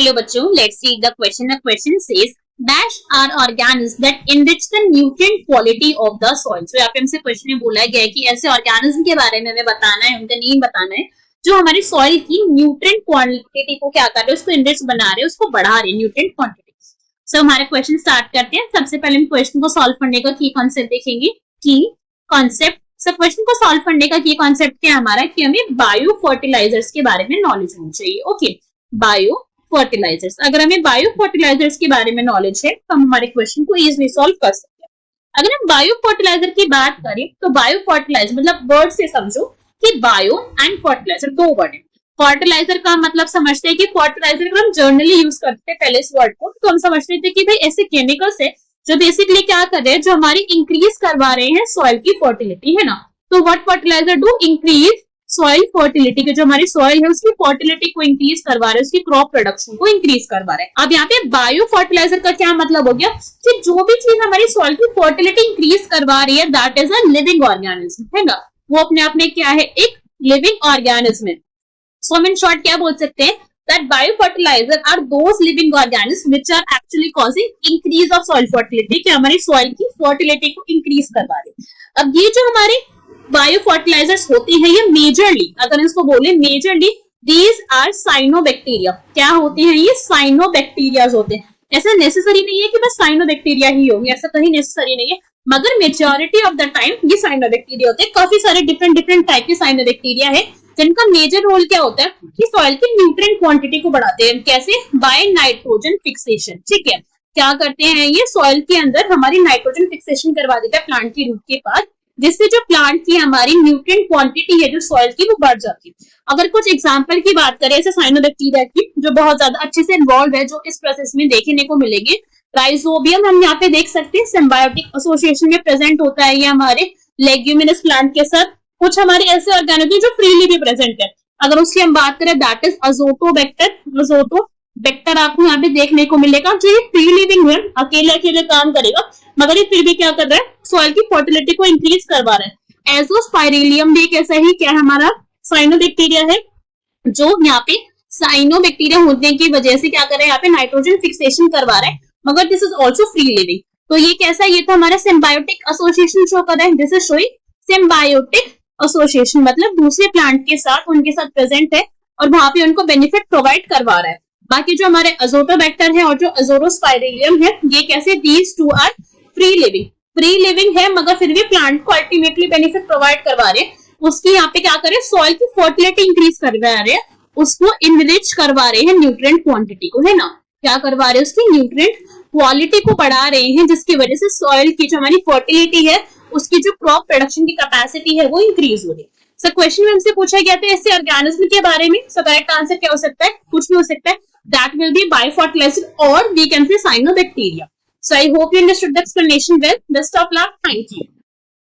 चलो बच्चों, let's read the question. The question says dash are organisms that enrich the nutrient quality of the soil. So यहाँ पे हमसे question में बोला गया है कि ऐसे ऑर्गेनिज्म के बारे में हमें बताना है, उनका नेम बताना है जो हमारी सॉइल की न्यूट्रिएंट क्वांटिटी को क्या कर रहे हैं, उसको एनरिच बना रहे हैं, उसको बढ़ा रहे हैं न्यूट्रिएंट क्वांटिटी. सो हमारे क्वेश्चन स्टार्ट करते हैं. सबसे पहले हम क्वेश्चन को सॉल्व करने का की कॉन्सेप्ट देखेंगे. की कॉन्सेप्ट. सब क्वेश्चन को सॉल्व करने का की कॉन्सेप्ट क्या हमारा कि हमें बायो फर्टिलाइजर्स के बारे में नॉलेज होनी चाहिए. Okay, bio fertilisers. अगर हमें बायो फर्टिलाइजर्स के बारे में नॉलेज है तो हम हमारे क्वेश्चन को इजीली सॉल्व कर सकते हैं. अगर हम बायो फर्टिलाइजर की बात करें तो बायो फर्टिलाइजर मतलब वर्ड से समझो कि बायो एंड फर्टिलाइजर दो वर्ड है. फर्टिलाइजर का मतलब समझते हैं कि फर्टिलाइजर अगर हम जर्नली यूज करते हैं पहले इस वर्ड को तो हम समझते थे कि भाई ऐसे केमिकल्स है जो बेसिकली क्या कर रहे हैं, जो हमारी इंक्रीज करवा रहे हैं सॉइल की फर्टिलिटी, है ना. तो what fertiliser do? Increase soil fertility के, जो हमारी सॉइल है उसकी फर्टिलिटी को इंक्रीज करवा रहे हैं, उसकी क्रॉप प्रोडक्शन को इंक्रीज करवा रहे हैं. अब यहाँ पे बायो फर्टिलाइजर का क्या मतलब हो गया कि जो भी चीज हमारी सॉइल की फर्टिलिटी इंक्रीज करवा रही है that is a living organism, है ना. वो अपने आप में क्या है, एक लिविंग ऑर्गेनिज्म है. सो हम इन शॉर्ट क्या बोल सकते हैं that biofertilizer are those living organisms which are actually causing increase of soil fertility, कि हमारी सॉइल की फर्टिलिटी को इंक्रीज करवा रहे हैं. अब ये जो हमारे बायो फर्टिलाइजर्स होते हैं ये मेजरली, अगर इसको बोले मेजरली, दीज आर साइनोबैक्टीरिया. क्या होते हैं ये? साइनोबैक्टीरिया होते हैं. ऐसा नेसेसरी नहीं है कि बस साइनोबैक्टीरिया ही होंगे, ऐसा कहीं नेसेसरी नहीं है, मगर मेजॉरिटी ऑफ द टाइम ये साइनोबैक्टीरिया होते हैं. काफी सारे डिफरेंट टाइप के साइनोबैक्टीरिया है जिनका मेजर रोल क्या होता है कि सॉइल की न्यूट्रिएंट क्वांटिटी को बढ़ाते हैं. कैसे? By nitrogen fixation. ठीक है, क्या करते हैं ये सॉइल के अंदर हमारी नाइट्रोजन फिक्सेशन करवा देता है प्लांट की रूट के पास, जिससे जो प्लांट की हमारी न्यूट्रिएंट क्वांटिटी है जो सॉइल की वो बढ़ जाती है. अगर कुछ एग्जांपल की बात करें ऐसे साइनोबैक्टीरिया की जो बहुत ज्यादा अच्छे से इन्वॉल्व है, जो इस प्रोसेस में देखने को मिलेंगे, राइजोबियम हम यहाँ पे देख सकते हैं सिम्बायोटिक एसोसिएशन में प्रेजेंट होता है ये हमारे लेग्यूमिनस प्लांट के साथ. कुछ हमारे ऐसे ऑर्गेनिज्म जो फ्रीली भी प्रेजेंट है, अगर उसकी हम बात करें दैट इज अजोटोबैक्टर. अजोटोबैक्टर आपको यहाँ पे देखने को मिलेगा जो ये फ्री लिविंग है, अकेले काम करेगा, मगर ये फिर भी क्या कर रहा है, सॉइल की फर्टिलिटी को इंक्रीज करवा रहा है. एजोस्पाइरेलियम भी एक ऐसा ही क्या हमारा साइनोबैक्टीरिया है जो यहाँ पे साइनोबैक्टीरिया होने की वजह से क्या कर रहा है, यहाँ पे नाइट्रोजन फिक्सेशन करवा रहा है, मगर this is also free living. तो ये कैसा, ये तो हमारा सिम्बायोटिक एसोसिएशन शो कर रहा है. This is showing symbiotic association, मतलब दूसरे प्लांट के साथ उनके साथ प्रेजेंट है और वहां पे उनको बेनिफिट प्रोवाइड करवा रहा है. बाकी जो हमारे अजोटोबैक्टर है और जो अजोरोस्पाइरेलियम है ये कैसे, these two are free living है, मगर फिर भी प्लांट को अल्टीमेटली बेनिफिट प्रोवाइड करवा रहे हैं. उसकी यहाँ पे क्या करे, सॉइल की फर्टिलिटी इंक्रीज करवा रहे हैं, उसको इनरिच करवा रहे हैं न्यूट्रिएंट क्वांटिटी को, है ना. क्या करवा रहे हैं, उसकी न्यूट्रिएंट क्वालिटी को बढ़ा रहे हैं, जिसकी वजह से सॉइल की जो हमारी फर्टिलिटी है उसकी जो क्रॉप प्रोडक्शन की कैपेसिटी है वो इंक्रीज हो रही है. सो क्वेश्चन में हमसे पूछा गया था ऐसे ऑर्गेनिज्म के बारे में. सो करेक्ट आंसर क्या हो सकता है, कुछ भी हो सकता है, दैट विल बी बायोफर्टिलाइजर और we can say cyanobacteria. So I hope you understood the explanation well. Best of luck. Thank you.